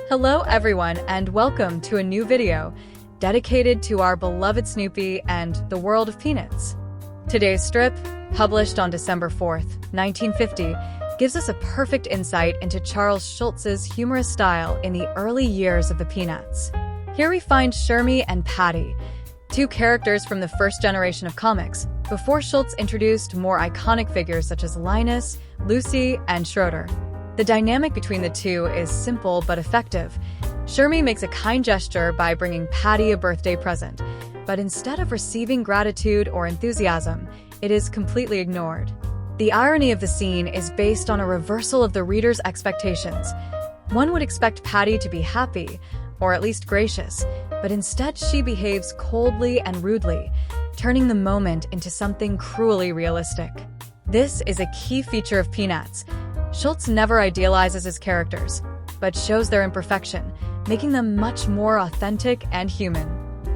Hello everyone and welcome to a new video dedicated to our beloved Snoopy and the world of Peanuts. Today's strip, published on December 4th, 1950, gives us a perfect insight into Charles Schulz's humorous style in the early years of the Peanuts. Here we find Shermie and Patty, two characters from the first generation of comics, before Schulz introduced more iconic figures such as Linus, Lucy, and Schroeder. The dynamic between the two is simple but effective. Shermie makes a kind gesture by bringing Patty a birthday present, but instead of receiving gratitude or enthusiasm, it is completely ignored. The irony of the scene is based on a reversal of the reader's expectations. One would expect Patty to be happy, or at least gracious, but instead she behaves coldly and rudely, turning the moment into something cruelly realistic. This is a key feature of Peanuts. Schulz never idealizes his characters, but shows their imperfection, making them much more authentic and human.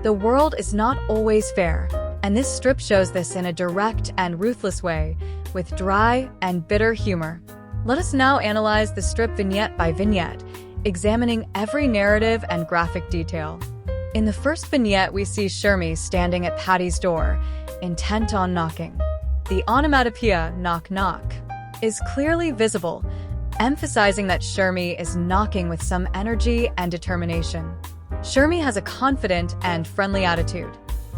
The world is not always fair, and this strip shows this in a direct and ruthless way, with dry and bitter humor. Let us now analyze the strip vignette by vignette, examining every narrative and graphic detail. In the first vignette, we see Shermie standing at Patty's door, intent on knocking. The onomatopoeia, knock knock, is clearly visible, emphasizing that Shermie is knocking with some energy and determination. Shermie has a confident and friendly attitude.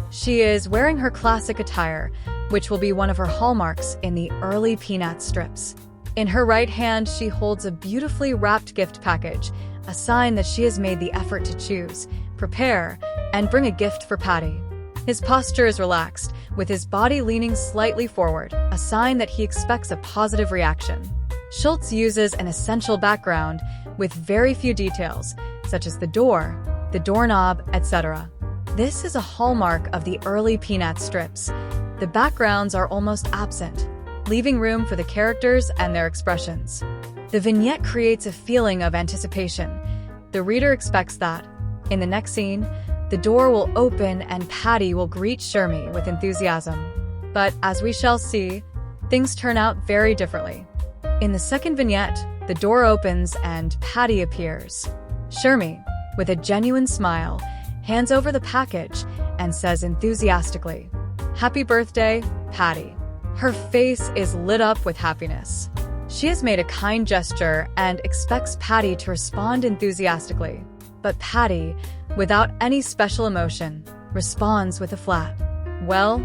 She is wearing her classic attire, which will be one of her hallmarks in the early Peanuts strips. In her right hand, she holds a beautifully wrapped gift package, a sign that she has made the effort to choose, prepare, and bring a gift for Patty. His posture is relaxed, with his body leaning slightly forward, a sign that he expects a positive reaction. Schulz uses an essential background with very few details, such as the door, the doorknob, etc. This is a hallmark of the early Peanuts strips. The backgrounds are almost absent, leaving room for the characters and their expressions. The vignette creates a feeling of anticipation. The reader expects that, in the next scene, the door will open and Patty will greet Shermie with enthusiasm. But as we shall see, things turn out very differently. In the second vignette, the door opens and Patty appears. Shermie, with a genuine smile, hands over the package and says enthusiastically, "Happy birthday, Patty." Her face is lit up with happiness. She has made a kind gesture and expects Patty to respond enthusiastically. But Patty, without any special emotion, responds with a flat, "Well,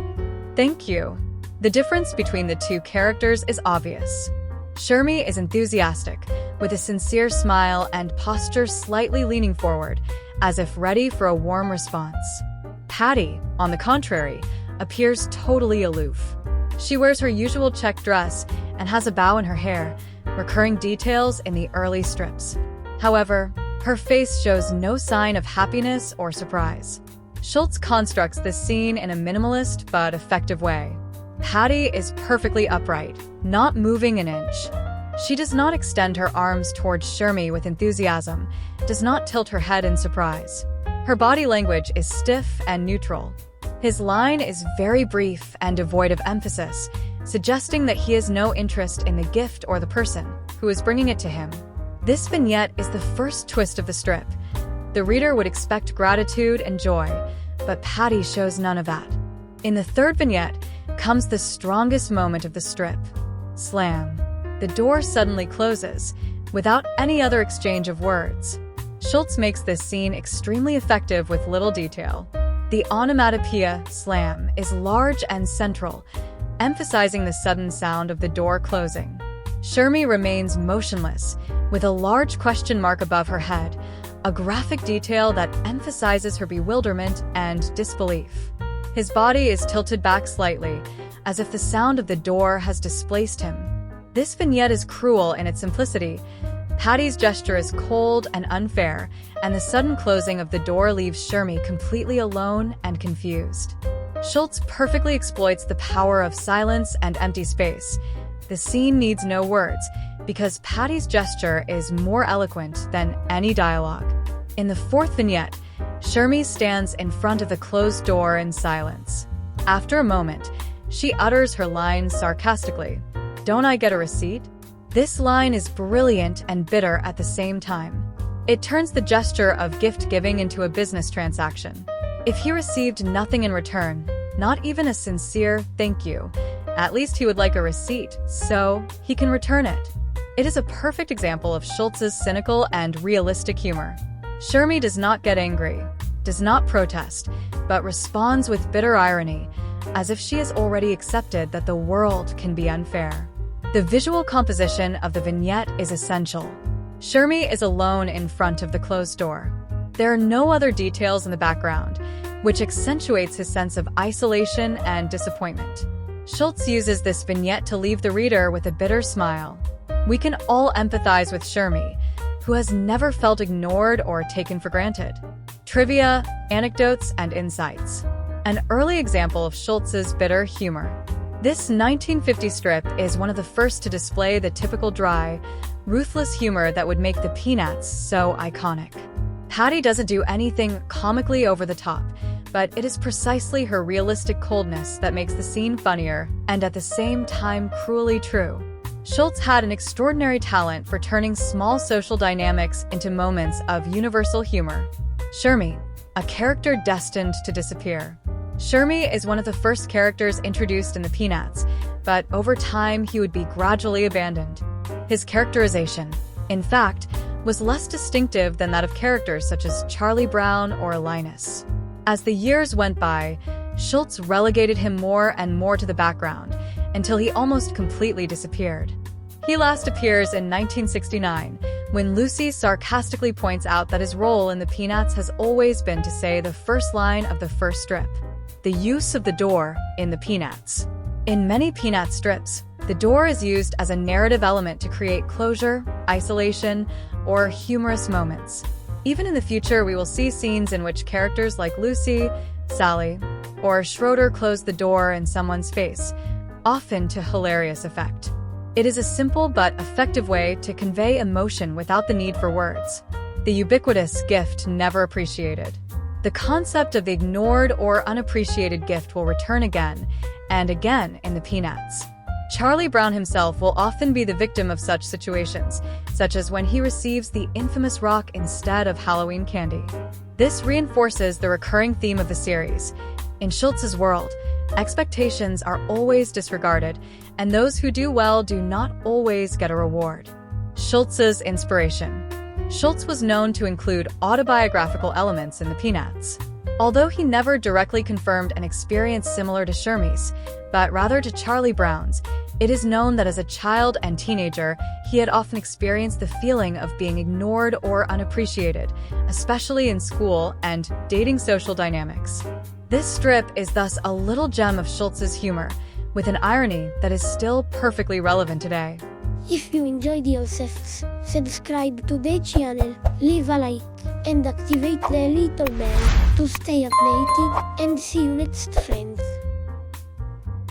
thank you." The difference between the two characters is obvious. Shermie is enthusiastic, with a sincere smile and posture slightly leaning forward, as if ready for a warm response. Patty, on the contrary, appears totally aloof. She wears her usual check dress and has a bow in her hair, recurring details in the early strips. However, her face shows no sign of happiness or surprise. Schulz constructs this scene in a minimalist but effective way. Patty is perfectly upright, not moving an inch. She does not extend her arms towards Shermie with enthusiasm, does not tilt her head in surprise. Her body language is stiff and neutral. His line is very brief and devoid of emphasis, suggesting that he has no interest in the gift or the person who is bringing it to him. This vignette is the first twist of the strip. The reader would expect gratitude and joy, but Patty shows none of that. In the third vignette comes the strongest moment of the strip. Slam. The door suddenly closes, without any other exchange of words. Schulz makes this scene extremely effective with little detail. The onomatopoeia, slam, is large and central, emphasizing the sudden sound of the door closing. Shermie remains motionless, with a large question mark above her head, a graphic detail that emphasizes her bewilderment and disbelief. His body is tilted back slightly, as if the sound of the door has displaced him. This vignette is cruel in its simplicity. Patty's gesture is cold and unfair, and the sudden closing of the door leaves Shermie completely alone and confused. Schulz perfectly exploits the power of silence and empty space. The scene needs no words, because Patty's gesture is more eloquent than any dialogue. In the fourth vignette, Shermie stands in front of the closed door in silence. After a moment, she utters her line sarcastically, "Don't I get a receipt?" This line is brilliant and bitter at the same time. It turns the gesture of gift-giving into a business transaction. If he received nothing in return, not even a sincere thank you, at least he would like a receipt, so he can return it. It is a perfect example of Schulz's cynical and realistic humor. Shermie does not get angry, does not protest, but responds with bitter irony, as if she has already accepted that the world can be unfair. The visual composition of the vignette is essential. Shermie is alone in front of the closed door. There are no other details in the background, which accentuates his sense of isolation and disappointment. Schulz uses this vignette to leave the reader with a bitter smile. We can all empathize with Shermie, who has never felt ignored or taken for granted. Trivia, anecdotes, and insights. An early example of Schulz's bitter humor. This 1950 strip is one of the first to display the typical dry, ruthless humor that would make the Peanuts so iconic. Patty doesn't do anything comically over the top, but it is precisely her realistic coldness that makes the scene funnier and at the same time cruelly true. Schulz had an extraordinary talent for turning small social dynamics into moments of universal humor. Shermie, a character destined to disappear. Shermie is one of the first characters introduced in the Peanuts, but over time he would be gradually abandoned. His characterization, in fact, was less distinctive than that of characters such as Charlie Brown or Linus. As the years went by, Schulz relegated him more and more to the background, until he almost completely disappeared. He last appears in 1969, when Lucy sarcastically points out that his role in the Peanuts has always been to say the first line of the first strip. The use of the door in the Peanuts. In many Peanut strips, the door is used as a narrative element to create closure, isolation, or humorous moments. Even in the future, we will see scenes in which characters like Lucy, Sally, or Schroeder close the door in someone's face, often to hilarious effect. It is a simple but effective way to convey emotion without the need for words. The ubiquitous gift never appreciated. The concept of the ignored or unappreciated gift will return again and again in the Peanuts. Charlie Brown himself will often be the victim of such situations, such as when he receives the infamous rock instead of Halloween candy. This reinforces the recurring theme of the series. In Schulz's world, expectations are always disregarded, and those who do well do not always get a reward. Schulz's inspiration. Schulz was known to include autobiographical elements in the Peanuts. Although he never directly confirmed an experience similar to Shermie's, but rather to Charlie Brown's, it is known that as a child and teenager, he had often experienced the feeling of being ignored or unappreciated, especially in school and dating social dynamics. This strip is thus a little gem of Schulz's humor, with an irony that is still perfectly relevant today. If you enjoyed yourselves, subscribe to the channel, leave a like, and activate the little bell to stay updated, and see you next friends.